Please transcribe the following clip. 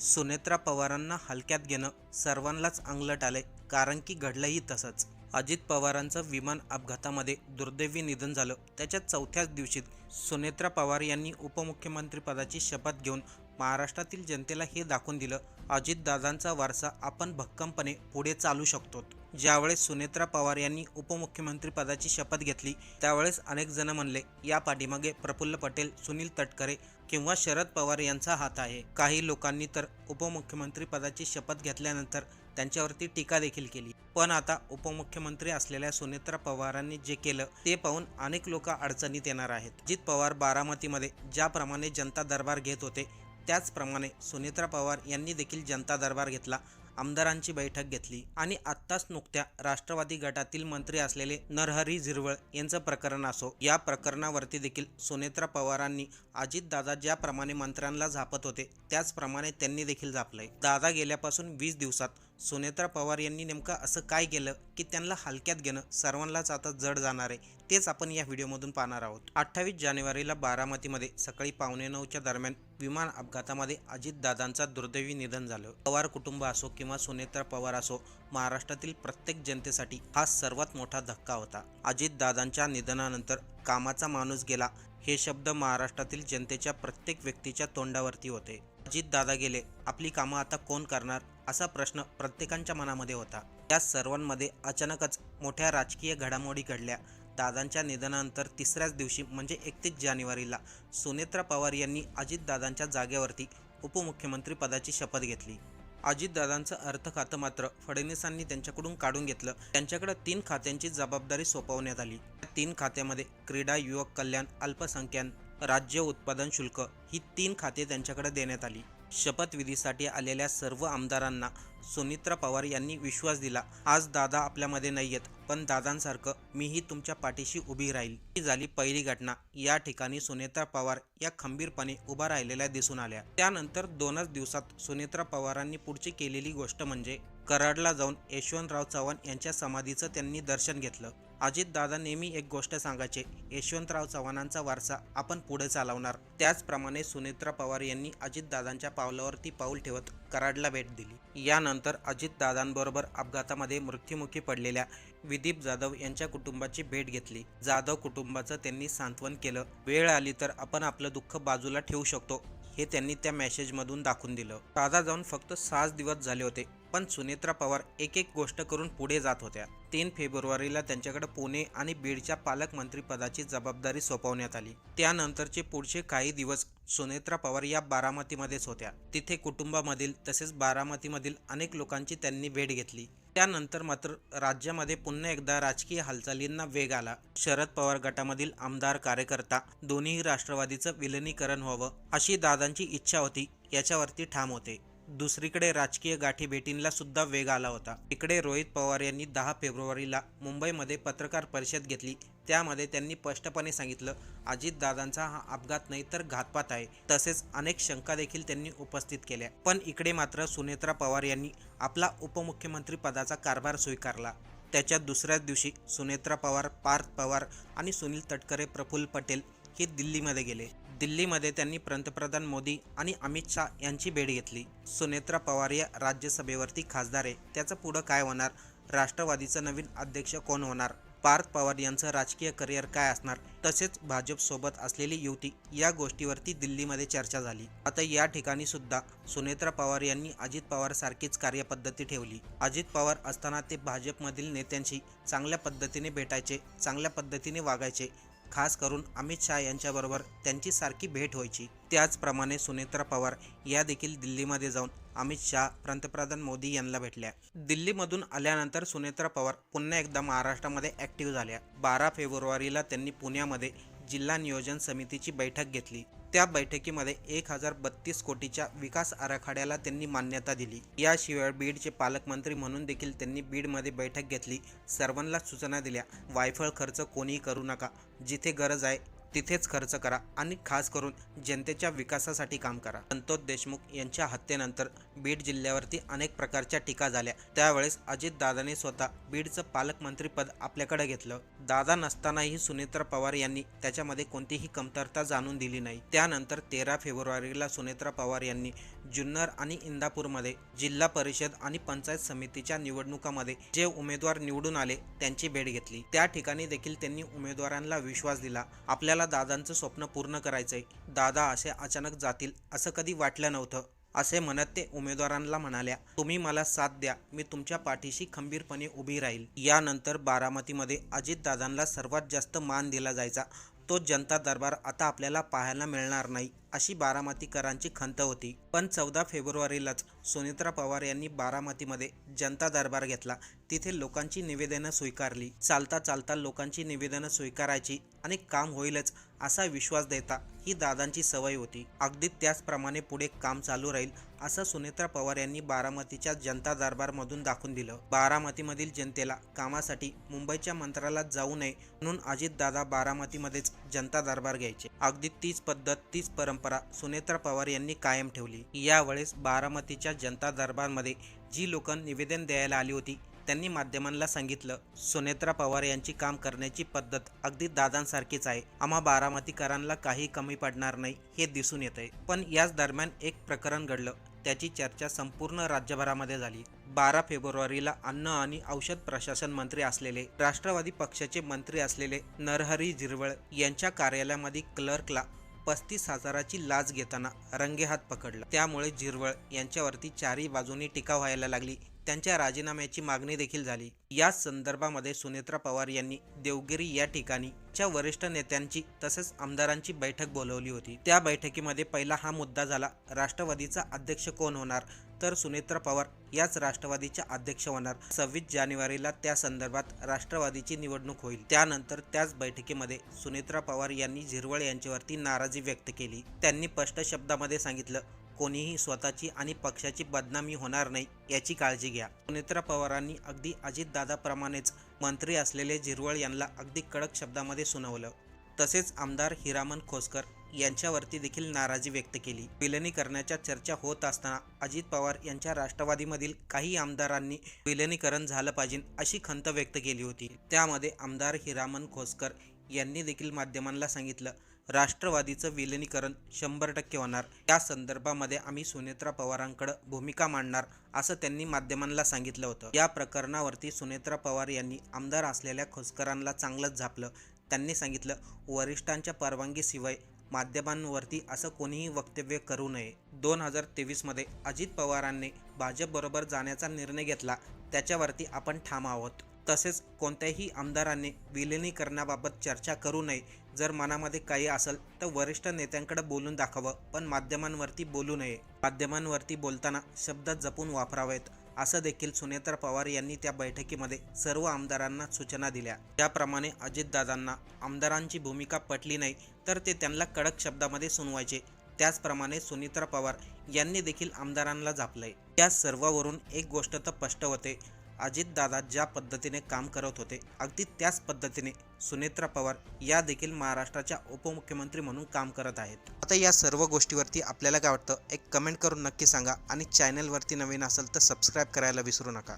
सुनेत्रा पवारांना हलक्यात घेणं सर्वांनाच अंगलट आलंय, कारण की घडलंही तसंच. अजित पवारांचं विमान अपघातामध्ये दुर्दैवी निधन झालं. त्याच्या चौथ्याच दिवशी सुनेत्रा पवार यांनी उपमुख्यमंत्रीपदाची शपथ घेऊन महाराष्ट्रातील जनतेला हे दाखवून दिलं, अजितदादांचा वारसा आपण भक्कमपणे पुढे चालू शकतो. ज्यावेळेस सुनेत्रा पवार यांनी उपमुख्यमंत्रीपदाची शपथ घेतली, त्यावेळेस अनेक जण म्हणले, या पाठीमागे प्रफुल्ल पटेल, सुनील तटकरे किंवा शरद पवार यांचा हात आहे. काही लोकांनी तर उपमुख्यमंत्री पदाची शपथ घेतल्यानंतर त्यांच्यावरती टीका देखील केली. पण आता उपमुख्यमंत्री असलेल्या सुनेत्रा पवारांनी जे केलं ते पाहून अनेक लोक अडचणीत येणार आहेत. अजित पवार बारामतीमध्ये ज्याप्रमाणे जनता दरबार घेत होते, त्याचप्रमाणे सुनेत्रा पवार यांनी देखील जनता दरबार घेतला, आमदारांची बैठक घेतली आणि आत्ताच नुकत्या राष्ट्रवादी गटातील मंत्री असलेले नरहरी झिरवळ यांचं प्रकरण असो, या प्रकरणावरती देखील सुनेत्रा पवारांनी अजितदादा ज्याप्रमाणे मंत्र्यांना झापत होते त्याचप्रमाणे त्यांनी देखील झापलंय. दादा गेल्यापासून 20 दिवसात सुनेत्रा पवार यांनी नेमकं असं काय केलं की त्यांना हलक्यात घेणं सर्वांनाच आता जड जाणार आहे, तेच आपण या व्हिडिओमधून पाहणार आहोत. 28 जानेवारीला बारामतीमध्ये सकाळी 8:45च्या दरम्यान विमान अपघातामध्ये अजितदादांचा दुर्दैवी निधन झालं. पवार कुटुंब असो किंवा सुनेत्रा पवार असो, महाराष्ट्रातील प्रत्येक जनतेसाठी हा सर्वात मोठा धक्का होता. अजितदादांच्या निधनानंतर कामाचा माणूस गेला हे शब्द महाराष्ट्रातील जनतेच्या प्रत्येक व्यक्तीच्या तोंडावरती होते. अजितदादा गेले, आपली कामं आता कोण करणार असा प्रश्न प्रत्येकाच्या मनामध्ये होता. या सर्वांमध्ये अचानकच मोठ्या राजकीय घडामोडी घडल्या. दादांच्या निधनानंतर तिसऱ्याच दिवशी म्हणजे 31 जानेवारीला सुनेत्रा पवार यांनी अजितदादांच्या जागेवरती उपमुख्यमंत्री पदाची शपथ घेतली. अजितदादांचं अर्थ खातं मात्र फडणवीसांनी त्यांच्याकडून काढून घेतलं. त्यांच्याकडे 3 खात्यांची जबाबदारी सोपवण्यात आली. या 3 खात्यामध्ये क्रीडा, युवक कल्याण, अल्पसंख्याक, राज्य उत्पादन शुल्क ही 3 खाते त्यांच्याकडे देण्यात आली. शपथविधीसाठी आलेल्या सर्व आमदारांना सुनेत्रा पवार यांनी विश्वास दिला, आज दादा आपल्यामध्ये नाहीयेत, पण दादांसारखं मीही तुमच्या पाठीशी उभी राहील. ही झाली पहिली घटना. या ठिकाणी सुनेत्रा पवार या खंबीरपणे उभा राहिलेल्या दिसून आल्या. त्यानंतर 2च दिवसात सुनेत्रा पवारांनी पुढची केलेली गोष्ट म्हणजे कराडला जाऊन यशवंतराव चव्हाण यांच्या समाधीचं त्यांनी दर्शन घेतलं. अजितदादा नेहमी एक गोष्ट सांगायचे, यशवंतराव चव्हाणांचा वारसा आपण पुढे चालवणार. त्याचप्रमाणे सुनेत्रा पवार यांनी अजितदादांच्या पावलावरती पाऊल ठेवत कराडला भेट दिली. यानंतर अजितदादांबरोबर अपघातामध्ये मृत्युमुखी पडलेल्या विदीप जाधव यांच्या कुटुंबाची भेट घेतली. जाधव कुटुंबाचं त्यांनी सांत्वन केलं. वेळ आली तर आपण आपलं दुःख बाजूला ठेवू शकतो हे त्यांनी त्या मेसेजमधून दाखवून दिलं. दादा जाऊन फक्त 6 दिवस झाले होते, पण सुनेत्रा पवार एक एक गोष्ट करून पुढे जात होत्या. 3 फेब्रुवारीला त्यांच्याकडे पुणे आणि बीडच्या पालकमंत्रीपदाची जबाबदारी सोपवण्यात आली. त्यानंतरचे पुढचे काही दिवस सुनेत्रा पवार या बारामतीमध्येच होत्या. तिथे कुटुंबामधील तसेच बारामतीमधील अनेक लोकांची त्यांनी भेट घेतली. त्यानंतर मात्र राज्यामध्ये पुन्हा एकदा राजकीय हालचालींना वेग आला. शरद पवार गटामधील आमदार, कार्यकर्ता दोन्हीही राष्ट्रवादीचं विलिनीकरण व्हावं अशी दादांची इच्छा होती, याच्यावरती ठाम होते. दुसरीकडे राजकीय गाठीभेटींना सुद्धा वेग आला होता. इकडे रोहित पवार यांनी 10 फेब्रुवारीला मुंबईमध्ये पत्रकार परिषद घेतली. त्यामध्ये त्यांनी स्पष्टपणे सांगितलं, अजितदादांचा हा अपघात नाही तर घातपात आहे. तसेच अनेक शंका देखील त्यांनी उपस्थित केल्या. पण इकडे मात्र सुनेत्रा पवार यांनी आपला उपमुख्यमंत्री पदाचा कारभार स्वीकारला. त्याच्या दुसऱ्याच दिवशी सुनेत्रा पवार, पार्थ पवार आणि सुनील तटकरे, प्रफुल्ल पटेल हे दिल्लीमध्ये गेले. दिल्लीमध्ये त्यांनी पंतप्रधान मोदी आणि अमित शाह यांची भेट घेतली. सुनेत्रा पवार या राज्यसभेवरती खासदार आहे, त्याचं पुढं काय होणार, राष्ट्रवादीचा नवीन अध्यक्ष कोण होणार, पार्थ पवार यांचं राजकीय करिअर काय असणार, तसेच भाजपसोबत असलेली युती, या गोष्टीवरती दिल्लीमध्ये चर्चा झाली. आता या ठिकाणी सुद्धा सुनेत्रा पवार यांनी अजित पवार सारखीच कार्यपद्धती ठेवली. अजित पवार असताना ते भाजपमधील नेत्यांशी चांगल्या पद्धतीने भेटायचे, चांगल्या पद्धतीने वागायचे. खास करून अमित शाह यांच्याबरोबर त्यांची सारखी भेट व्हायची. त्याचप्रमाणे सुनेत्रा पवार या देखील दिल्लीमध्ये जाऊन अमित शाह, पंतप्रधान मोदी यांना भेटल्या. दिल्लीमधून आल्यानंतर सुनेत्रा पवार पुन्हा एकदा महाराष्ट्रामध्ये ॲक्टिव्ह झाल्या. 12 फेब्रुवारीला त्यांनी पुण्यामध्ये जिल्हा नियोजन समितीची बैठक घेतली. त्या बैठकीमध्ये 1032 कोटीच्या विकास आराखड्याला त्यांनी मान्यता दिली. याशिवाय बीडचे पालकमंत्री म्हणून देखील त्यांनी बीडमध्ये बैठक घेतली. सर्वांना सूचना दिल्या, वायफळ खर्च कोणीही करू नका, जिथे गरज आहे तिथेच खर्च करा आणि खास करून जनतेच्या विकासासाठी काम करा. संतोष देशमुख यांच्या हत्येनंतर बीड जिल्ह्यावरती अनेक प्रकारच्या टीका झाल्या. त्यावेळेस अजितदादांनी स्वतः बीडचं पालकमंत्रीपद आपल्याकडे घेतलं. दादा नसतानाही सुनेत्रा पवार यांनी त्याच्यामध्ये कोणतीही कमतरता जाणून दिली नाही. त्यानंतर 13 फेब्रुवारीला सुनेत्रा पवार यांनी जुन्नर आणि इंदापूरमध्ये जिल्हा परिषद आणि पंचायत समितीच्या निवडणुकामध्ये जे उमेदवार निवडून आले त्यांची भेट घेतली. त्या ठिकाणी देखील त्यांनी उमेदवारांना विश्वास दिला. आपल्याला दादांचं स्वप्न पूर्ण करायचंय. दादा असे अचानक जातील असं कधी वाटलं नव्हतं असे म्हणत ते उमेदवारांना म्हणाल्या, तुम्ही मला साथ द्या, मी तुमच्या पाठीशी खंबीरपणे उभी राहील. यानंतर बारामतीमध्ये अजितदादांना सर्वात जास्त मान दिला जायचा. तो जनता दरबार आता आपल्याला पाहायला मिळणार नाही अशी बारामतीकरांची खंत होती. पण 14 फेब्रुवारीलाच सुनेत्रा पवार यांनी बारामतीमध्ये जनता दरबार घेतला. तिथे लोकांची निवेदनं स्वीकारली. चालता चालता लोकांची निवेदनं स्वीकारायची आणि काम होईलच असा विश्वास देता ही दादांची सवय होती. अगदी त्याचप्रमाणे पुढे काम चालू राहील असं सुनेत्रा पवार यांनी बारामतीच्या जनता दरबारमधून दाखवून दिलं. बारामतीमधील जनतेला कामासाठी मुंबईच्या मंत्रालयात जाऊ नये म्हणून अजितदादा बारामतीमध्येच जनता दरबार घ्यायचे. अगदी तीच पद्धत, तीच परंपरा सुनेत्रा पवार यांनी कायम ठेवली. यावेळेस बारामतीच्या जनता दरबारमध्ये जी लोक निवेदन द्यायला आली होती त्यांनी माध्यमांना सांगितलं, सुनेत्रा पवार यांची काम करण्याची पद्धत अगदी दादांसारखीच आहे. आम्हा बारामतीकरांना काही कमी पडणार नाही हे दिसून येतंय. पण याच दरम्यान एक प्रकरण घडलं. त्याची चर्चा संपूर्ण राज्यभरामध्ये झाली. 12 फेब्रुवारीला अन्न आणि औषध प्रशासन मंत्री असलेले, राष्ट्रवादी पक्षाचे मंत्री असलेले नरहरी झिरवळ यांच्या कार्यालयामध्ये क्लर्कला 35,000ची लाच घेताना रंगेहात पकडलं. त्यामुळे झिरवळ यांच्यावरती चारही बाजूनी टीका व्हायला लागली. त्यांच्या राजीनाम्याची मागणी देखील झाली. याच संदर्भामध्ये सुनेत्रा पवार यांनी देवगिरी या ठिकाणी च्या वरिष्ठ नेत्यांची तसेच आमदारांची बैठक बोलवली होती. त्या बैठकीमध्ये पहिला हा मुद्दा झाला, राष्ट्रवादीचा अध्यक्ष कोण होणार? तर सुनेत्रा पवार याच राष्ट्रवादीच्या अध्यक्ष होणार. 26 जानेवारीला त्या संदर्भात राष्ट्रवादीची निवडणूक होईल. त्यानंतर त्याच बैठकीमध्ये सुनेत्रा पवार यांनी झिरवळ यांच्यावरती नाराजी व्यक्त केली. त्यांनी स्पष्ट शब्दामध्ये सांगितलं, कोणीही स्वतःची आणि पक्षाची बदनामी होणार नाही याची काळजी घ्या. सुनेत्रा पवारांनी अगदी अजितदादाप्रमाणेच मंत्री असलेले झिरवळ यांना अगदी कडक शब्दामध्ये सुनावलं. तसेच आमदार हिरामन खोसकर यांच्यावरती देखील नाराजी व्यक्त केली. विलिनीकरणाच्या चर्चा होत असताना अजित पवार यांच्या राष्ट्रवादीमधील काही आमदारांनी विलिनीकरण झालं पाहिजे अशी खंत व्यक्त केली होती. त्यामध्ये आमदार हिरामन खोसकर यांनी देखील माध्यमांना सांगितलं, राष्ट्रवादीचं विलिनीकरण 100% होणार. या संदर्भामध्ये आम्ही सुनेत्रा पवारांकडे भूमिका मांडणार असं त्यांनी माध्यमांना सांगितलं होतं. या प्रकरणावरती सुनेत्रा पवार यांनी आमदार असलेल्या खोसकरांना चांगलंच झापलं. त्यांनी सांगितलं, वरिष्ठांच्या परवानगीशिवाय माध्यमांवरती असं कोणीही वक्तव्य करू नये. 2023 मध्ये अजित पवारांनी भाजपबरोबर जाण्याचा निर्णय घेतला, त्याच्यावरती आपण ठाम आहोत. तसेच कोणत्याही आमदारांनी विलिनीकरणाबाबत चर्चा करू नये. जर मनामध्ये काही असेल तर वरिष्ठ नेत्यांकडे बोलून दाखवावं, पण माध्यमांवरती बोलू नये. माध्यमांवरती बोलताना शब्द जपून वापरावेत असं देखील सुनेत्रा पवार यांनी त्या बैठकीमध्ये सर्व आमदारांना सूचना दिल्या. त्याप्रमाणे अजितदादांना आमदारांची भूमिका पटली नाही तर ते त्यांना कडक शब्दामध्ये सुनवायचे. त्याचप्रमाणे सुनेत्रा पवार यांनी देखील आमदारांना झापलंय. या सर्वावरून एक गोष्ट तर स्पष्ट होते, अजितदादा ज्या पद्धतीने काम करत होते अगदी त्याच पद्धतीने सुनेत्रा पवार या देखील महाराष्ट्राच्या उपमुख्यमंत्री म्हणून काम करत आहेत. आता या सर्व गोष्टीवरती आपल्याला काय वाटतं एक कमेंट करून नक्की सांगा आणि चॅनलवरती नवीन असेल तर सबस्क्राईब करायला विसरू नका.